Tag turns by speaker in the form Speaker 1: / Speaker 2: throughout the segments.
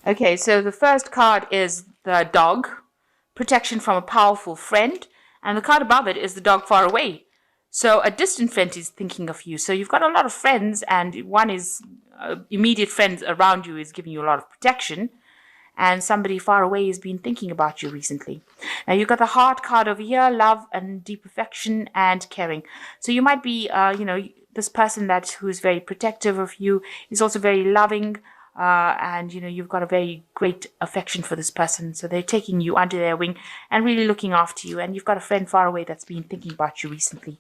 Speaker 1: Okay, so the first card is the dog, protection from a powerful friend, and the card above it is the dog far away. So a distant friend is thinking of you. So you've got a lot of friends, and one is immediate friends around you is giving you a lot of protection, and somebody far away has been thinking about you recently. Now you've got the heart card over here, love and deep affection and caring. So you might be, this person who is very protective of you is also very loving. And you've got a very great affection for this person, so they're taking you under their wing and really looking after you. And you've got a friend far away that's been thinking about you recently.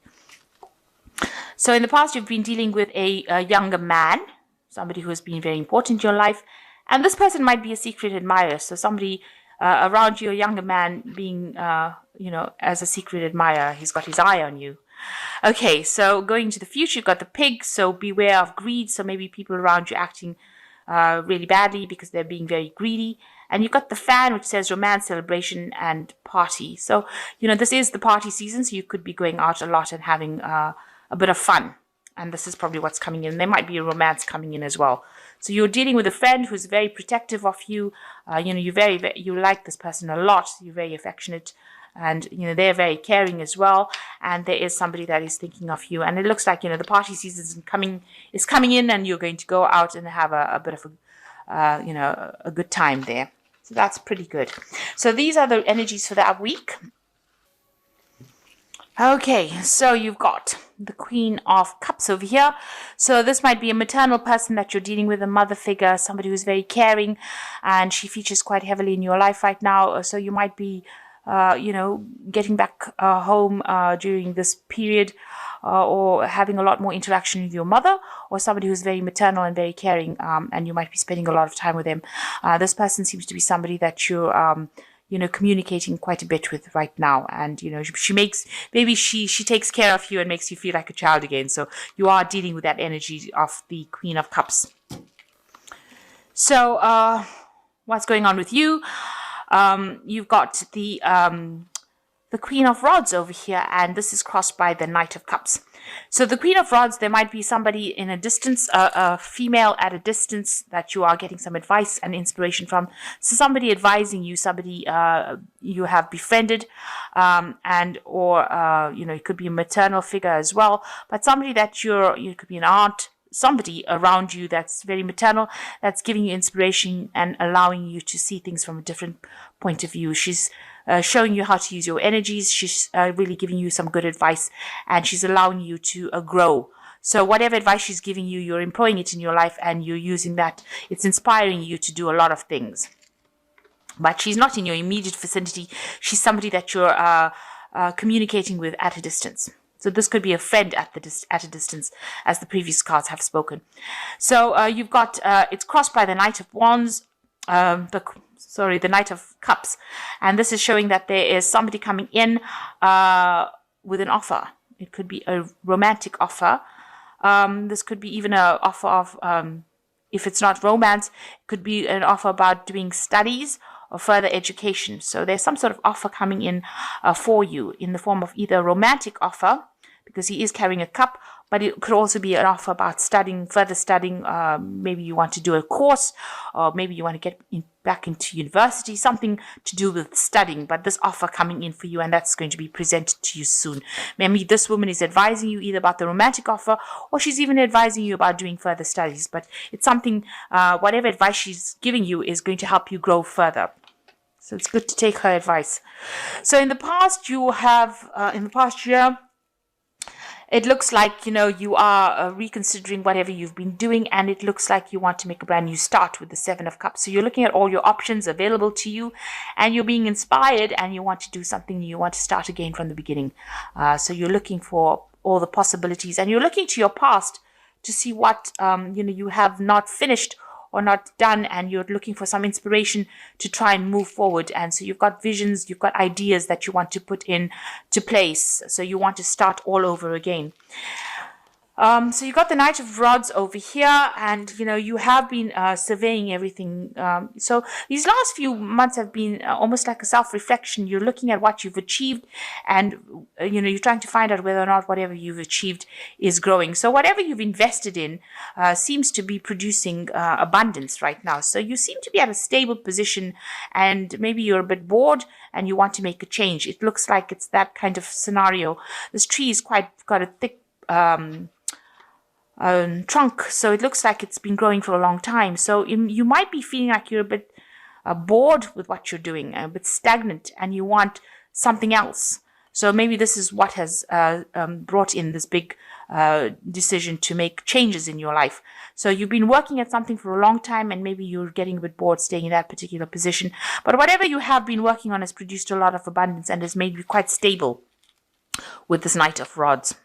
Speaker 1: So in the past, you've been dealing with a younger man, somebody who has been very important in your life, and this person might be a secret admirer. So somebody around you, a younger man, being as a secret admirer, he's got his eye on you. Okay, so going into the future, you've got the pig, so beware of greed. So maybe people around you acting really badly because they're being very greedy. And you've got the fan, which says romance, celebration, and party. So, this is the party season, so you could be going out a lot and having a bit of fun. And this is probably what's coming in. There might be a romance coming in as well. So you're dealing with a friend who's very protective of you. You like this person a lot. You're very affectionate. And, they're very caring as well. And there is somebody that is thinking of you. And it looks like, the party season is coming in, and you're going to go out and have a bit of a good time there. So that's pretty good. So these are the energies for that week. Okay, so you've got the Queen of Cups over here. So this might be a maternal person that you're dealing with, a mother figure, somebody who's very caring, and she features quite heavily in your life right now. So you might be getting back home during this period, or having a lot more interaction with your mother, or somebody who's very maternal and very caring, and you might be spending a lot of time with them. This person seems to be somebody that you're communicating quite a bit with right now, and she takes care of you and makes you feel like a child again. So you are dealing with that energy of the Queen of Cups. So what's going on with you? You've got the Queen of Rods over here, and this is crossed by the Knight of Cups. So the Queen of Rods, there might be somebody in a distance, a female at a distance that you are getting some advice and inspiration from. So somebody advising you, somebody you have befriended, it could be a maternal figure as well, but somebody that you could be an aunt, somebody around you that's very maternal, that's giving you inspiration and allowing you to see things from a different point of view. She's showing you how to use your energies. She's really giving you some good advice, and she's allowing you to grow. So whatever advice she's giving you, you're employing it in your life, and you're using that. It's inspiring you to do a lot of things. But she's not in your immediate vicinity. She's somebody that you're communicating with at a distance. So this could be a friend at a distance, as the previous cards have spoken. So you've got, it's crossed by the Knight of Wands, the Knight of Cups. And this is showing that there is somebody coming in with an offer. It could be a romantic offer. This could be even an offer of, if it's not romance, it could be an offer about doing studies or further education. So there's some sort of offer coming in for you in the form of either a romantic offer, because he is carrying a cup, but it could also be an offer about further studying. Maybe you want to do a course, or maybe you want to get back into university, something to do with studying, but this offer coming in for you, and that's going to be presented to you soon. Maybe this woman is advising you either about the romantic offer, or she's even advising you about doing further studies, but it's something, whatever advice she's giving you is going to help you grow further. So it's good to take her advice. So in the past, in the past year, it looks like, you are reconsidering whatever you've been doing, and it looks like you want to make a brand new start with the Seven of Cups. So you're looking at all your options available to you, and you're being inspired, and you want to do something new. You want to start again from the beginning. So you're looking for all the possibilities, and you're looking to your past to see what, you have not finished or not done, and you're looking for some inspiration to try and move forward. And so you've got visions, you've got ideas that you want to put into place. So you want to start all over again. So you got the Knight of Rods over here, and you have been surveying everything. So these last few months have been almost like a self-reflection. You're looking at what you've achieved, and you're trying to find out whether or not whatever you've achieved is growing. So whatever you've invested in seems to be producing abundance right now. So you seem to be at a stable position, and maybe you're a bit bored and you want to make a change. It looks like it's that kind of scenario. This tree is got a thick trunk, so it looks like it's been growing for a long time. So you might be feeling like you're a bit bored with what you're doing, a bit stagnant, and you want something else. So maybe this is what has brought in this big decision to make changes in your life. So you've been working at something for a long time, and maybe you're getting a bit bored staying in that particular position. But whatever you have been working on has produced a lot of abundance and has made you quite stable with this Knight of Rods.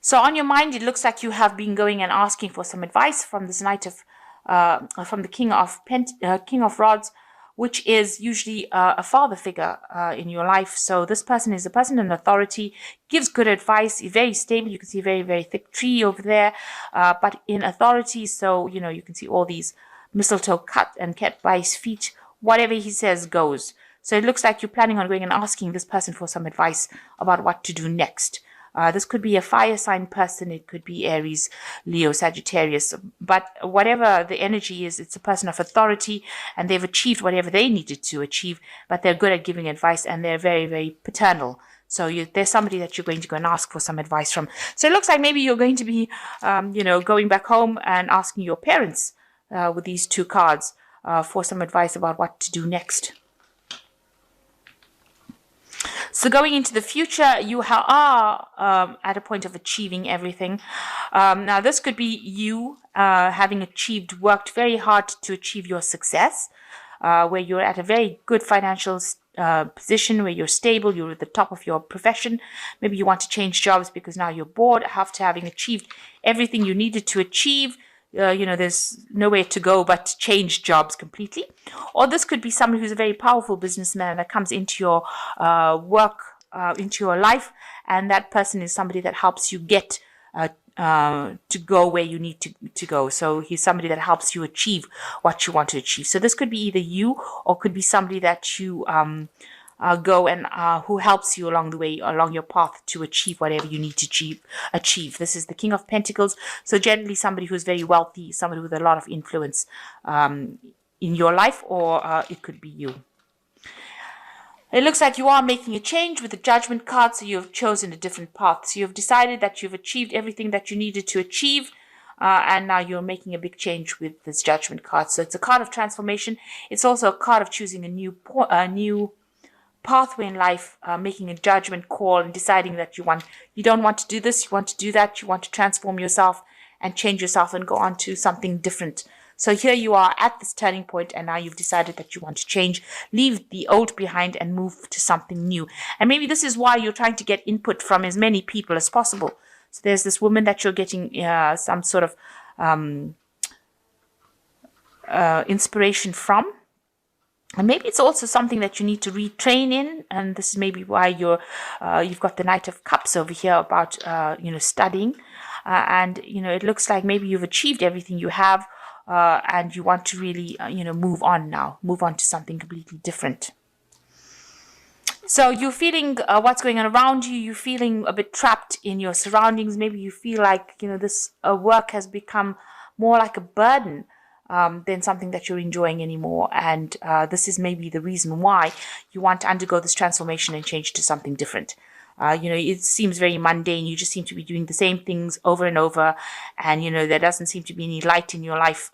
Speaker 1: So on your mind, it looks like you have been going and asking for some advice from this from the King of Rods, which is usually a father figure in your life. So this person is a person in authority, gives good advice, very stable. You can see a very, very thick tree over there, but in authority. So, you can see all these mistletoe cut and kept by his feet. Whatever he says goes. So it looks like you're planning on going and asking this person for some advice about what to do next. This could be a fire sign person. It could be Aries, Leo, Sagittarius. But whatever the energy is, it's a person of authority, and they've achieved whatever they needed to achieve, but they're good at giving advice, and they're very, very paternal. So there's somebody that you're going to go and ask for some advice from. So it looks like maybe you're going to be, going back home and asking your parents with these two cards for some advice about what to do next. So going into the future, you are at a point of achieving everything. Now, this could be you having worked very hard to achieve your success, where you're at a very good financial position, where you're stable, you're at the top of your profession. Maybe you want to change jobs because now you're bored after having achieved everything you needed to achieve. There's nowhere to go but to change jobs completely. Or this could be someone who's a very powerful businessman that comes into your work, into your life, and that person is somebody that helps you get to go where you need to go. So he's somebody that helps you achieve what you want to achieve. So this could be either you, or could be somebody that you go and who helps you along the way, along your path to achieve whatever you need to achieve. This is the King of Pentacles. So generally somebody who's very wealthy, somebody with a lot of influence in your life, or it could be you. It looks like you are making a change with the Judgment card, so you've chosen a different path. So you've decided that you've achieved everything that you needed to achieve, and now you're making a big change with this Judgment card. So it's a card of transformation. It's also a card of choosing a new pathway in life, making a judgment call and deciding that you don't want to do this, you want to do that, you want to transform yourself and change yourself and go on to something different. So here you are at this turning point, and now you've decided that you want to change, leave the old behind and move to something new. And maybe this is why you're trying to get input from as many people as possible. So there's this woman that you're getting some sort of inspiration from. And maybe it's also something that you need to retrain in, and this is maybe why you've got the Knight of Cups over here about studying, and it looks like maybe you've achieved everything you have, and you want to really move on to something completely different. So you're feeling what's going on around you. You're feeling a bit trapped in your surroundings. Maybe you feel like this work has become more like a burden than something that you're enjoying anymore. And this is maybe the reason why you want to undergo this transformation and change to something different. It seems very mundane. You just seem to be doing the same things over and over. And, there doesn't seem to be any light in your life.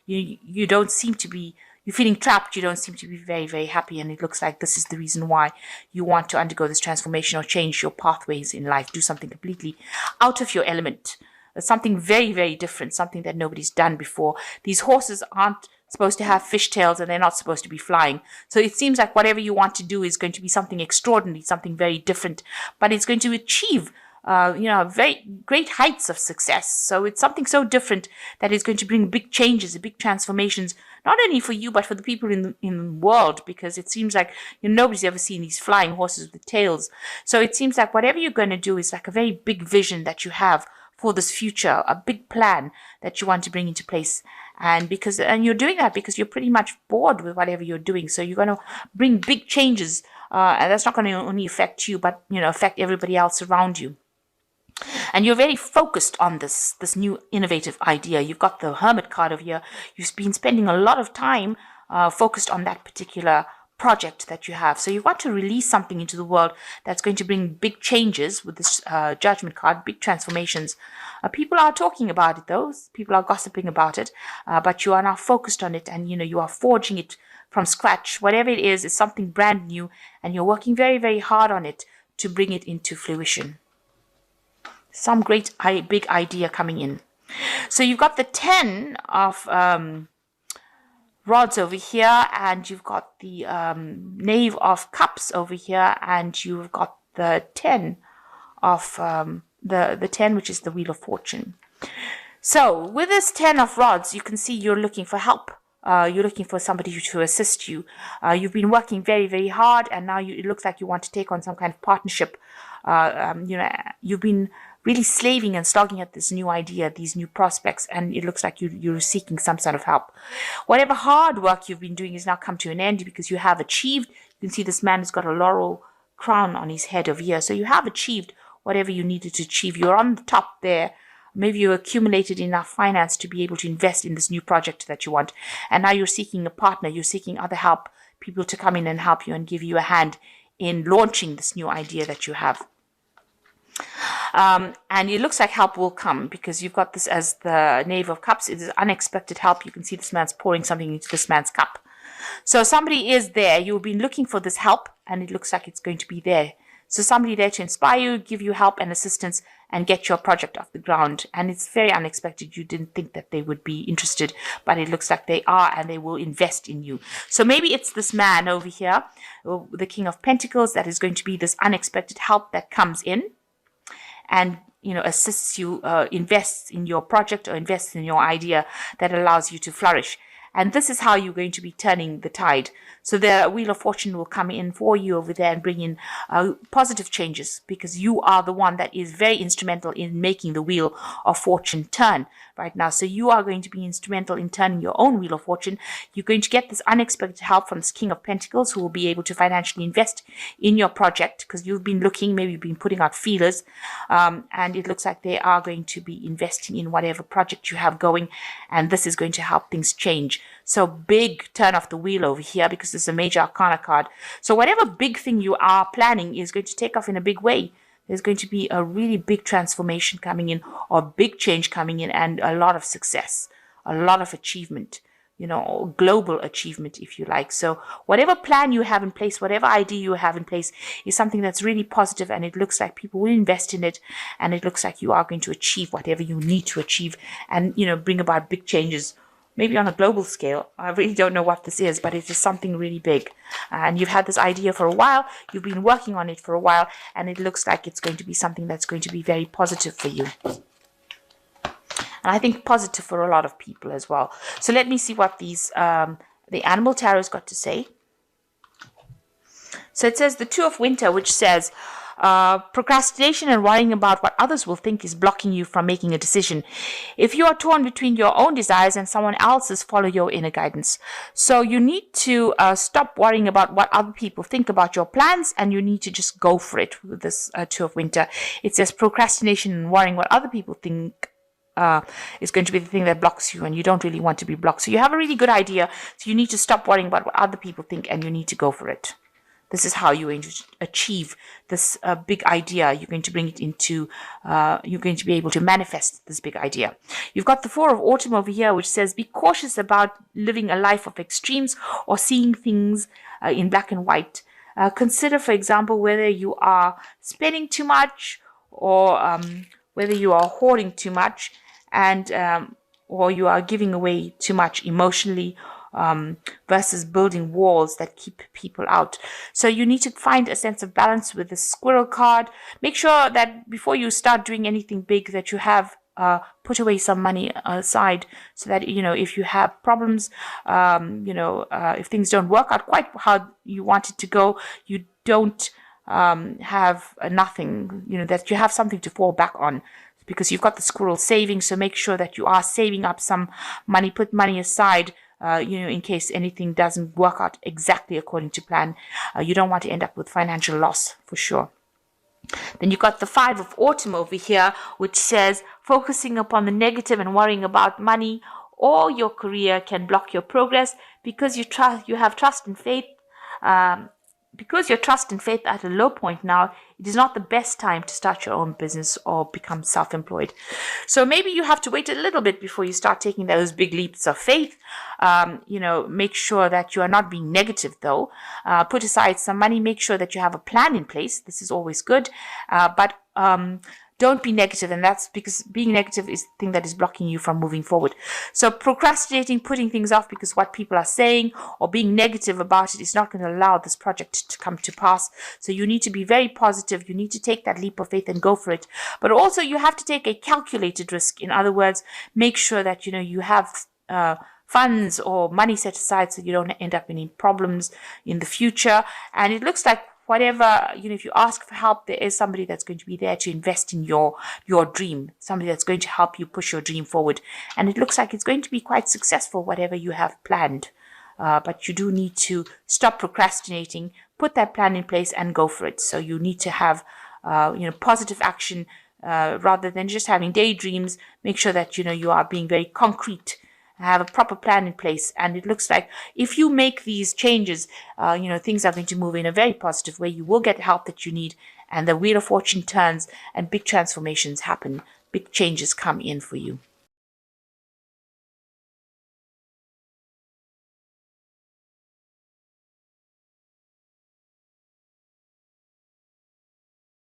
Speaker 1: You don't seem to be, you're feeling trapped. You don't seem to be very, very happy. And it looks like this is the reason why you want to undergo this transformation or change your pathways in life. Do something completely out of your element. Something very, very different, something that nobody's done before. These horses aren't supposed to have fishtails, and they're not supposed to be flying. So it seems like whatever you want to do is going to be something extraordinary, something very different, but it's going to achieve very great heights of success. So it's something so different that is going to bring big changes, big transformations, not only for you, but for the people in the world, because it seems like nobody's ever seen these flying horses with tails. So it seems like whatever you're going to do is like a very big vision that you have for this future, a big plan that you want to bring into place. And you're doing that because you're pretty much bored with whatever you're doing. So you're going to bring big changes, and that's not going to only affect you, but affect everybody else around you. And you're very focused on this new innovative idea. You've got the Hermit card over here. You've been spending a lot of time focused on that particular project that you have. So you want to release something into the world that's going to bring big changes with this Judgment card, big transformations. People are talking about it, though. People are gossiping about it, but you are now focused on it, and you are forging it from scratch. Whatever it is something brand new, and you're working very, very hard on it to bring it into fruition. Some great big idea coming in. So you've got the 10 of rods over here, and you've got the Knave of Cups over here, and you've got the 10 of the 10, which is the Wheel of Fortune. So with this 10 of rods, you can see you're looking for help. You're looking for somebody to assist you. You've been working very, very hard, and now it looks like you want to take on some kind of partnership. You've been really slaving and slogging at this new idea, these new prospects, and it looks like you're seeking some sort of help. Whatever hard work you've been doing has now come to an end because you have achieved. You can see this man has got a laurel crown on his head over here. So you have achieved whatever you needed to achieve. You're on the top there. Maybe you accumulated enough finance to be able to invest in this new project that you want. And now you're seeking a partner. You're seeking other help, people to come in and help you and give you a hand in launching this new idea that you have. And it looks like help will come because you've got this as the Knave of Cups. It is unexpected help. You can see this man's pouring something into this man's cup. So somebody is there. You've been looking for this help, and it looks like it's going to be there. So somebody there to inspire you, give you help and assistance, and get your project off the ground. And it's very unexpected. You didn't think that they would be interested, but it looks like they are, and they will invest in you. So maybe it's this man over here, the King of Pentacles, that is going to be this unexpected help that comes in and assists you, invests in your project or invests in your idea that allows you to flourish. And this is how you're going to be turning the tide. So the Wheel of Fortune will come in for you over there and bring in positive changes, because you are the one that is very instrumental in making the Wheel of Fortune turn right now. So you are going to be instrumental in turning your own Wheel of Fortune. You're going to get this unexpected help from this King of Pentacles, who will be able to financially invest in your project, because you've been looking, maybe you've been putting out feelers, and it looks like they are going to be investing in whatever project you have going, and this is going to help things change. So big turn of the wheel over here, because this is a major arcana card. So whatever big thing you are planning is going to take off in a big way. There's going to be a really big transformation coming in, or big change coming in, and a lot of success, a lot of achievement, global achievement, if you like. So whatever plan you have in place, whatever idea you have in place is something that's really positive, and it looks like people will invest in it, and it looks like you are going to achieve whatever you need to achieve and, bring about big changes. Maybe on a global scale. I really don't know what this is, but it is something really big. And you've had this idea for a while. You've been working on it for a while, and it looks like it's going to be something that's going to be very positive for you. And I think positive for a lot of people as well. So let me see what these the Animal Tarot's got to say. So it says the Two of Winter, which says, procrastination and worrying about what others will think is blocking you from making a decision. If you are torn between your own desires and someone else's, follow your inner guidance. So you need to stop worrying about what other people think about your plans, and you need to just go for it with this Two of Winter. It says procrastination and worrying what other people think is going to be the thing that blocks you, and you don't really want to be blocked. So you have a really good idea, so you need to stop worrying about what other people think, and you need to go for it. This is how you're going to achieve this big idea. You're going to bring it into, you're going to be able to manifest this big idea. You've got the Four of Autumn over here, which says, be cautious about living a life of extremes or seeing things in black and white. Consider, for example, whether you are spending too much, or whether you are hoarding too much, and or you are giving away too much emotionally, versus building walls that keep people out. So you need to find a sense of balance with the squirrel card. Make sure that before you start doing anything big that you have put away some money aside, so that, if you have problems, if things don't work out quite how you want it to go, you don't have nothing, that you have something to fall back on, because you've got the squirrel savings. So make sure that you are saving up some money, put money aside, in case anything doesn't work out exactly according to plan. You don't want to end up with financial loss for sure. Then you've got the 5 of autumn over here, which says focusing upon the negative and worrying about money or your career can block your progress, because you have trust and faith. Because your trust and faith are at a low point now, it is not the best time to start your own business or become self-employed. So maybe you have to wait a little bit before you start taking those big leaps of faith. Make sure that you are not being negative though. Put aside some money. Make sure that you have a plan in place. This is always good. But don't be negative, and that's because being negative is the thing that is blocking you from moving forward. So procrastinating, putting things off because what people are saying, or being negative about it, is not going to allow this project to come to pass. So you need to be very positive. You need to take that leap of faith and go for it. But also you have to take a calculated risk. In other words, make sure that you have funds or money set aside so you don't end up in any problems in the future. And it looks like whatever, if you ask for help, there is somebody that's going to be there to invest in your dream, somebody that's going to help you push your dream forward. And it looks like it's going to be quite successful, whatever you have planned. But you do need to stop procrastinating, put that plan in place and go for it. So you need to have, positive action rather than just having daydreams. Make sure that, you are being very concrete, have a proper plan in place. And it looks like if you make these changes, things are going to move in a very positive way. You will get help that you need, and the wheel of fortune turns and big transformations happen. Big changes come in for you.